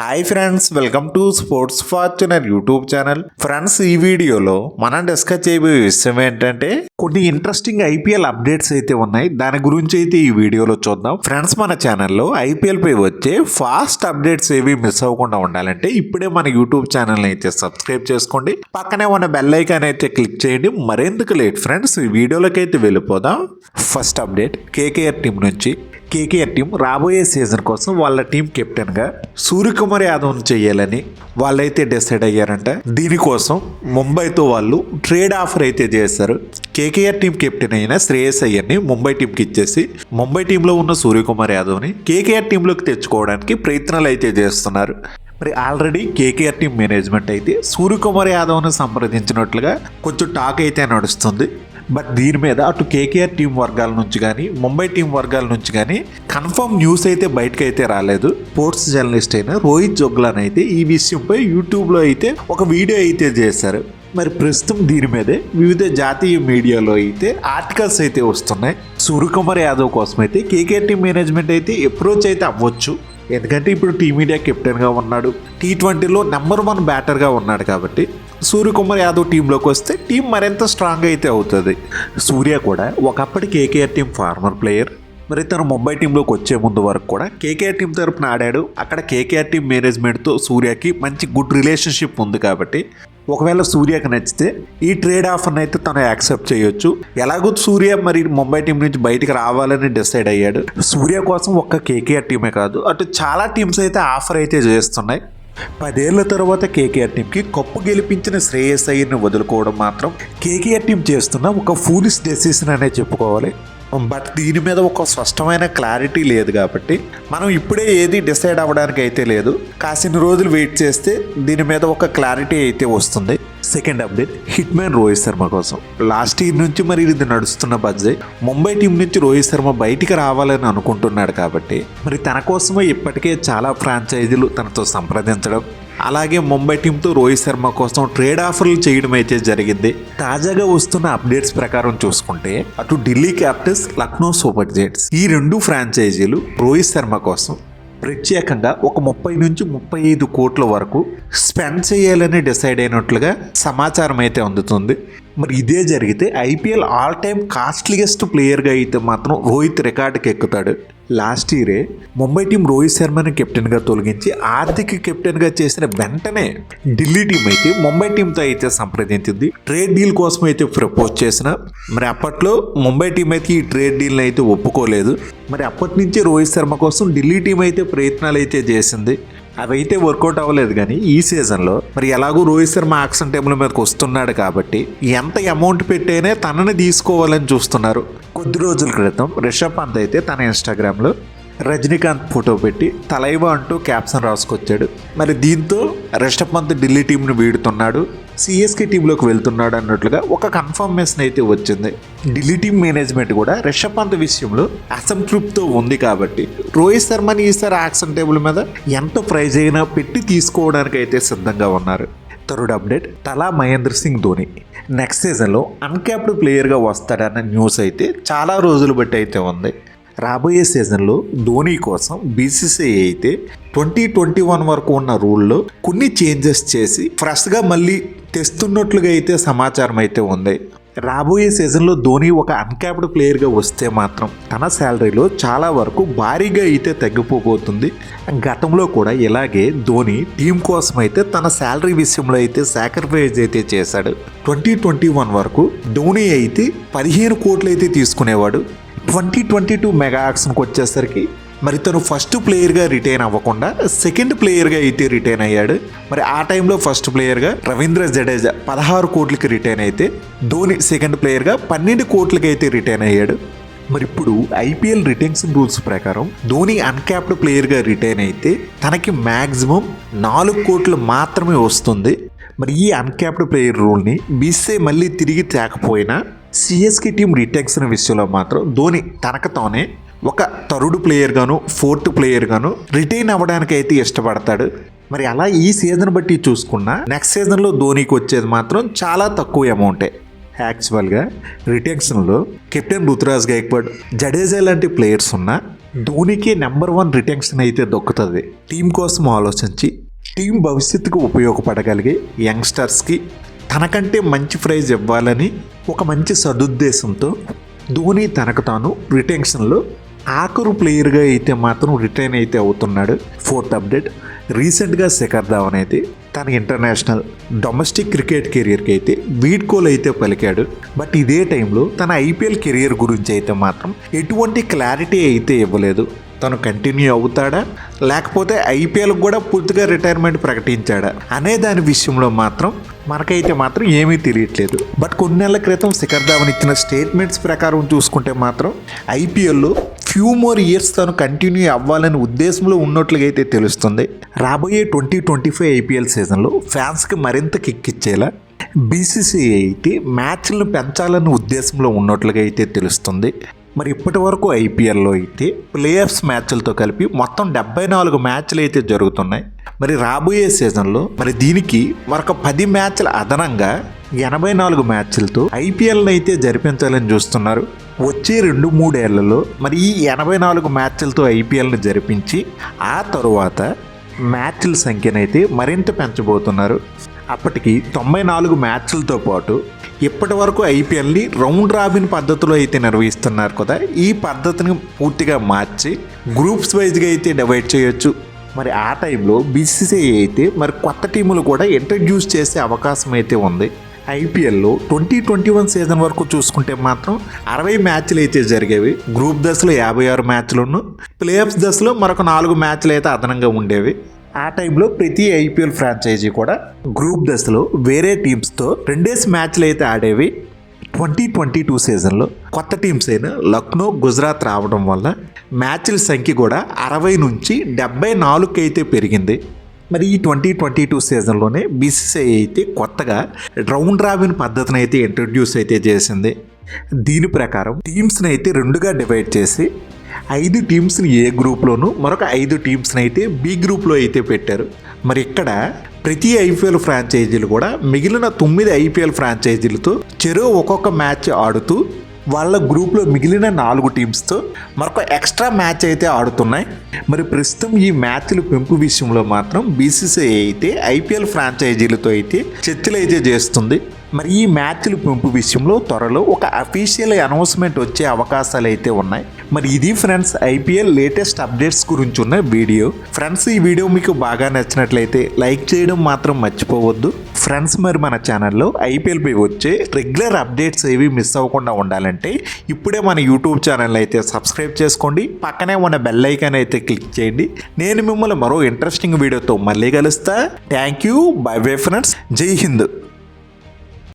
Hi friends, welcome to sports Fortuner YouTube channel. Friends, ఈ వీడియోలో మనం డిస్కస్ చేయబోయే విషయం ఏంటంటే కొన్ని ఇంట్రెస్టింగ్ ఐపీఎల్ అప్డేట్స్ అయితే ఉన్నాయి. దాని గురించి అయితే ఈ వీడియోలో చూద్దాం. ఫ్రెండ్స్, మన ఛానల్లో ఐపీఎల్ పై వచ్చే ఫాస్ట్ అప్డేట్స్ ఏవి మిస్ అవ్వకుండా ఉండాలంటే ఇప్పుడే మన యూట్యూబ్ ఛానల్ అయితే సబ్స్క్రైబ్ చేసుకోండి. పక్కనే ఉన్న బెల్ ఐకాన్ అయితే క్లిక్ చేయండి. మరెందుకు లేట్ ఫ్రెండ్స్, ఈ వీడియోలోకి అయితే వెళ్ళిపోదాం. ఫస్ట్ అప్డేట్ కేకేఆర్ టీం నుంచి. కేకేఆర్ టీం రాబోయే సీజన్ కోసం వాళ్ళ టీం కెప్టెన్గా సూర్యకుమార్ యాదవ్ను చేయాలని వాళ్ళైతే డిసైడ్ అయ్యారంట. దీనికోసం ముంబైతో వాళ్ళు ట్రేడ్ ఆఫర్ అయితే చేశారు. కేకేఆర్ టీం కెప్టెన్ అయిన శ్రేయస్ అయ్యర్ని ముంబై టీంకి ఇచ్చేసి ముంబై టీంలో ఉన్న సూర్యకుమార్ యాదవ్ని కేకేఆర్ టీంలోకి తెచ్చుకోవడానికి ప్రయత్నాలు అయితే చేస్తున్నారు. మరి ఆల్రెడీ కేకేఆర్ టీం మేనేజ్మెంట్ అయితే సూర్యకుమార్ యాదవ్ను సంప్రదించినట్లుగా కొంచెం టాక్ అయితే నడుస్తుంది. బట్ దీని మీద అటు కేకేఆర్ టీం వర్గాల నుంచి కానీ ముంబై టీం వర్గాల నుంచి కానీ కన్ఫర్మ్ న్యూస్ అయితే బయటకు అయితే రాలేదు. స్పోర్ట్స్ జర్నలిస్ట్ అయిన రోహిత్ జోగ్లాన్ అయితే ఈ విషయంపై యూట్యూబ్లో అయితే ఒక వీడియో అయితే చేశారు. మరి ప్రస్తుతం దీని మీదే వివిధ జాతీయ మీడియాలో అయితే ఆర్టికల్స్ అయితే వస్తున్నాయి. సూర్యకుమార్ యాదవ్ కోసం అయితే కేకేఆర్ టీం మేనేజ్మెంట్ అయితే అప్రోచ్ అయితే అవ్వచ్చు. ఎందుకంటే ఇప్పుడు టీమిండియా కెప్టెన్గా ఉన్నాడు, T20లో నెంబర్ 1 బ్యాటర్గా ఉన్నాడు. కాబట్టి సూర్యకుమార్ యాదవ్ టీంలోకి వస్తే టీం మరింత స్ట్రాంగ్ అయితే అవుతుంది. సూర్య కూడా ఒకప్పటి కేకేఆర్ టీం ఫార్మర్ ప్లేయర్. మరి తను ముంబై టీంలోకి వచ్చే ముందు వరకు కూడా కేకేఆర్ టీం తరపున ఆడాడు. అక్కడ కేకేఆర్ టీం మేనేజ్మెంట్తో సూర్యకి మంచి గుడ్ రిలేషన్షిప్ ఉంది. కాబట్టి ఒకవేళ సూర్యకి నచ్చితే ఈ ట్రేడ్ ఆఫర్ని అయితే తను యాక్సెప్ట్ చేయొచ్చు. ఎలాగో సూర్య మరి ముంబై టీం నుంచి బయటకు రావాలని డిసైడ్ అయ్యాడు. సూర్య కోసం ఒక్క కేకేఆర్ టీమే కాదు, అటు చాలా టీమ్స్ అయితే ఆఫర్ అయితే చేస్తున్నాయి. 10 ఏళ్ల తర్వాత కేకేఆర్ టీంకి కప్పు గెలిపించిన శ్రేయస్ అయ్యర్ని వదులుకోవడం మాత్రం కేకేఆర్ టీం చేస్తున్న ఒక ఫూలిష్ డెసిషన్ అనే చెప్పుకోవాలి. బట్ దీని మీద ఒక స్పష్టమైన క్లారిటీ లేదు. కాబట్టి మనం ఇప్పుడే ఏది డిసైడ్ అవ్వడానికి అయితే లేదు. కాసిన రోజులు వెయిట్ చేస్తే దీని మీద ఒక క్లారిటీ అయితే వస్తుంది. Second update hitman Rohit Sharma కోసం. లాస్ట్ ఇయర్ నుంచి మరి ఇది నడుస్తున్న బజ్జే ముంబై టీం నుంచి రోహిత్ శర్మ బయటికి రావాలని అనుకుంటున్నాడు. కాబట్టి మరి తన కోసమే ఇప్పటికే చాలా ఫ్రాంచైజీలు తనతో సంప్రదించడం, అలాగే ముంబై టీంతో రోహిత్ శర్మ కోసం ట్రేడ్ ఆఫర్లు చేయడం అయితే జరిగింది. తాజాగా వస్తున్న అప్డేట్స్ ప్రకారం చూసుకుంటే అటు Delhi Capitals, Lucknow super Giants ఈ 2 ఫ్రాంచైజీలు రోహిత్ శర్మ కోసం ప్రత్యేకంగా ఒక 30 నుంచి 35 కోట్ల వరకు స్పెండ్ చేయాలని డిసైడ్ అయినట్లుగా సమాచారం అయితే అందుతుంది. మరి ఇదే జరిగితే ఐపీఎల్ ఆల్ టైమ్ కాస్ట్లీయెస్ట్ ప్లేయర్గా అయితే మాత్రం రోహిత్ రికార్డుకి ఎక్కుతాడు. లాస్ట్ ఇయరే ముంబై టీం రోహిత్ శర్మని కెప్టెన్గా తొలగించి ఆర్థిక కెప్టెన్గా చేసిన వెంటనే ఢిల్లీ టీం అయితే ముంబై టీంతో అయితే సంప్రదించింది. ట్రేడ్ డీల్ కోసం అయితే ప్రపోజ్ చేసిన మరి అప్పట్లో ముంబై టీం అయితే ఈ ట్రేడ్ డీల్ని అయితే ఒప్పుకోలేదు. మరి అప్పటి నుంచి రోహిత్ శర్మ కోసం ఢిల్లీ టీం అయితే ప్రయత్నాలు అయితే చేసింది. అవైతే వర్కౌట్ అవ్వలేదు. కానీ ఈ సీజన్లో మరి ఎలాగో రోహిత్ శర్మ యాక్షన్ టైంల మీదకి వస్తున్నాడు కాబట్టి ఎంత అమౌంట్ పెట్టైనా తనని తీసుకోవాలని చూస్తున్నారు. కొద్ది రోజుల క్రితం రిషబ్ పంత్ అయితే తన ఇన్స్టాగ్రామ్లో రజనీకాంత్ ఫోటో పెట్టి తలైవా అంటూ క్యాప్షన్ రాసుకొచ్చాడు. మరి దీంతో రిషబ్ పంత్ ఢిల్లీ టీంను వీడుతున్నాడు, సిఎస్కే టీంలోకి వెళ్తున్నాడు అన్నట్లుగా ఒక కన్ఫర్మేషన్ అయితే వచ్చింది. ఢిల్లీ టీం మేనేజ్మెంట్ కూడా రిషబ్ పంత్ విషయంలో అసంతృప్తితో ఉంది. కాబట్టి రోహిత్ శర్మని ఈసారి యాక్షన్ టేబుల్ మీద ఎంత ప్రైజ్ అయినా పెట్టి తీసుకోవడానికి అయితే సిద్ధంగా ఉన్నారు. థర్డ్ అప్డేట్ తలా మహేంద్ర సింగ్ ధోని నెక్స్ట్ సీజన్లో అన్క్యాప్డ్ ప్లేయర్గా వస్తాడన్న న్యూస్ అయితే చాలా రోజులు బట్టి అయితే ఉంది. రాబోయే సీజన్లో ధోని కోసం బీసీసీఐ అయితే 2021 వరకు ఉన్న రూల్లో కొన్ని చేంజెస్ చేసి ఫ్రెష్గా మళ్ళీ తెస్తున్నట్లుగా అయితే సమాచారం అయితే ఉంది. రాబోయే సీజన్లో ధోని ఒక అన్క్యాప్డ్ ప్లేయర్గా వస్తే మాత్రం తన శాలరీలో చాలా వరకు భారీగా అయితే తగ్గిపోబోతుంది. గతంలో కూడా ఇలాగే ధోని టీం కోసం అయితే తన శాలరీ విషయంలో అయితే సాక్రిఫైస్ అయితే చేశాడు. 2021 వరకు ధోని అయితే 15 కోట్లు అయితే తీసుకునేవాడు. 2022 మెగా ఆక్షన్కి వచ్చేసరికి మరి తను ఫస్ట్ ప్లేయర్గా రిటైన్ అవ్వకుండా సెకండ్ ప్లేయర్గా అయితే రిటైన్ అయ్యాడు. మరి ఆ టైంలో ఫస్ట్ ప్లేయర్గా రవీంద్ర జడేజా 16 కోట్లకి రిటైన్ అయితే ధోని సెకండ్ ప్లేయర్గా 12 కోట్లకి అయితే రిటైన్ అయ్యాడు. మరి ఇప్పుడు ఐపీఎల్ రిటెన్షన్ రూల్స్ ప్రకారం ధోని అన్క్యాప్డ్ ప్లేయర్గా రిటైన్ అయితే తనకి మ్యాక్సిమం 4 కోట్లు మాత్రమే వస్తుంది. మరి ఈ అన్క్యాప్డ్ ప్లేయర్ రూల్ని బీసీసీఐ మళ్ళీ తిరిగి తేకపోయినా సిఎస్కే టీం రిటెన్షన్ విషయంలో మాత్రం ధోని తనకతోనే ఒక థర్డ్ ప్లేయర్ గాను 4th ప్లేయర్ గాను రిటైన్ అవ్వడానికి అయితే ఇష్టపడతాడు. మరి అలా ఈ సీజన్ బట్టి చూసుకున్నా నెక్స్ట్ సీజన్లో ధోనికి వచ్చేది మాత్రం చాలా తక్కువ అమౌంటే. యాక్చువల్గా రిటెన్షన్లో కెప్టెన్ రుతురాజ్ గైక్వాడ్, జడేజా లాంటి ప్లేయర్స్ ఉన్నా ధోనికి నెంబర్ 1 రిటెన్షన్ అయితే దొక్కుతుంది. టీం కోసం ఆలోచించి టీం భవిష్యత్తుకు ఉపయోగపడగలిగే యంగ్స్టర్స్కి తనకంటే మంచి ప్రైజ్ ఇవ్వాలని ఒక మంచి సదుద్దేశంతో ధోని తనకు తాను రిటెన్షన్లో ఆఖరు ప్లేయర్గా అయితే మాత్రం రిటైన్ అయితే అవుతున్నాడు. 4th అప్డేట్, రీసెంట్గా శిఖర్ ధావన్ అయితే తన ఇంటర్నేషనల్ డొమెస్టిక్ క్రికెట్ కెరియర్కి అయితే వీడ్కోలు అయితే పలికాడు. బట్ ఇదే టైంలో తన ఐపీఎల్ కెరియర్ గురించి అయితే మాత్రం ఎటువంటి క్లారిటీ అయితే ఇవ్వలేదు. తను కంటిన్యూ అవుతాడా లేకపోతే ఐపీఎల్ కూడా పూర్తిగా రిటైర్మెంట్ ప్రకటించాడా అనే దాని విషయంలో మాత్రం మనకైతే మాత్రం ఏమీ తెలియట్లేదు. బట్ కొన్ని నెలల క్రితం శిఖర్ ధావన్ ఇచ్చిన స్టేట్మెంట్స్ ప్రకారం చూసుకుంటే మాత్రం ఐపీఎల్లో ఫ్యూ మోర్ ఇయర్స్ తను కంటిన్యూ అవ్వాలనే ఉద్దేశంలో ఉన్నట్లుగా అయితే తెలుస్తుంది. రాబోయే 2025 ఐపీఎల్ సీజన్లో ఫ్యాన్స్కి మరింత కిక్ ఇచ్చేలా బీసీసీఐ అయితే మ్యాచ్లను పెంచాలనే ఉద్దేశంలో ఉన్నట్లుగా అయితే తెలుస్తుంది. మరి ఇప్పటి వరకు ఐపీఎల్లో అయితే ప్లేయర్స్ మ్యాచ్లతో కలిపి మొత్తం 74 మ్యాచ్లు అయితే జరుగుతున్నాయి. మరి రాబోయే సీజన్లో మరి దీనికి మరొక 10 మ్యాచ్ల అదనంగా 84 మ్యాచ్లతో ఐపీఎల్ని అయితే జరిపించాలని చూస్తున్నారు. వచ్చే 2-3 ఏళ్లలో మరి ఈ 84 మ్యాచ్లతో ఐపీఎల్ని జరిపించి ఆ తరువాత మ్యాచ్ల సంఖ్యనైతే మరింత పెంచబోతున్నారు. అప్పటికి 94 మ్యాచ్లతో పాటు ఇప్పటి వరకు ఐపీఎల్ని రౌండ్ రాబిన్ పద్ధతిలో అయితే నిర్వహిస్తున్నారు కదా, ఈ పద్ధతిని పూర్తిగా మార్చి గ్రూప్స్ వైజ్గా అయితే డివైడ్ చేయొచ్చు. మరి ఆ టైంలో బీసీసీఐ అయితే మరి కొత్త టీములు కూడా ఇంట్రడ్యూస్ చేసే అవకాశం అయితే ఉంది. ఐపీఎల్లో 2021 సీజన్ వరకు చూసుకుంటే మాత్రం 60 మ్యాచ్లు అయితే జరిగేవి. గ్రూప్ దశలో 56 మ్యాచ్లను, ప్లేఆఫ్స్ దశలో మరొక 4 మ్యాచ్లు అయితే అదనంగా ఉండేవి. ఆ టైంలో ప్రతి ఐపీఎల్ ఫ్రాంచైజీ కూడా గ్రూప్ దశలో వేరే టీమ్స్తో 2 మ్యాచ్లు అయితే ఆడేవి. 2022 సీజన్లో కొత్త టీమ్స్ అయిన లక్నో, గుజరాత్ రావడం వల్ల మ్యాచ్ల సంఖ్య కూడా 60 నుంచి 74 అయితే పెరిగింది. మరి ఈ 2022 సీజన్లోనే బీసీసీఐ అయితే కొత్తగా రౌండ్ రాబిన్ పద్ధతిని అయితే ఇంట్రడ్యూస్ అయితే చేసింది. దీని ప్రకారం టీమ్స్ని అయితే 2గా డివైడ్ చేసి 5 టీమ్స్ని ఏ గ్రూప్లోను, మరొక 5 టీమ్స్ని అయితే బి గ్రూప్లో అయితే పెట్టారు. మరి ఇక్కడ ప్రతి ఐపీఎల్ ఫ్రాంచైజీలు కూడా మిగిలిన 9 ఐపీఎల్ ఫ్రాంచైజీలతో చెరో ఒక్కొక్క మ్యాచ్ ఆడుతూ వాళ్ళ గ్రూప్లో మిగిలిన 4 టీమ్స్తో మరొక ఎక్స్ట్రా మ్యాచ్ అయితే ఆడుతున్నాయి. మరి ప్రస్తుతం ఈ మ్యాచ్ల పెంపు విషయంలో మాత్రం బీసీసీఐ అయితే ఐపీఎల్ ఫ్రాంచైజీలతో అయితే చర్చలు అయితే చేస్తుంది. మరి ఈ మ్యాచ్ల పెంపు విషయంలో త్వరలో ఒక అఫీషియల్ అనౌన్స్మెంట్ వచ్చే అవకాశాలు అయితే ఉన్నాయి. మరి ఇది ఫ్రెండ్స్ ఐపీఎల్ లేటెస్ట్ అప్డేట్స్ గురించి ఉన్న వీడియో. ఫ్రెండ్స్, ఈ వీడియో మీకు బాగా నచ్చినట్లయితే లైక్ చేయడం మాత్రం మర్చిపోవద్దు ఫ్రెండ్స్. మరి మన ఛానల్లో ఐపీఎల్పై వచ్చే రెగ్యులర్ అప్డేట్స్ ఏవి మిస్ అవ్వకుండా ఉండాలంటే ఇప్పుడే మన యూట్యూబ్ ఛానల్ అయితే సబ్స్క్రైబ్ చేసుకోండి. పక్కనే ఉన్న బెల్ ఐకాన్ అయితే క్లిక్ చేయండి. నేను మిమ్మల్ని మరో ఇంట్రెస్టింగ్ వీడియోతో మళ్ళీ కలుస్తా. Thank you, by bye friends, జై హింద్.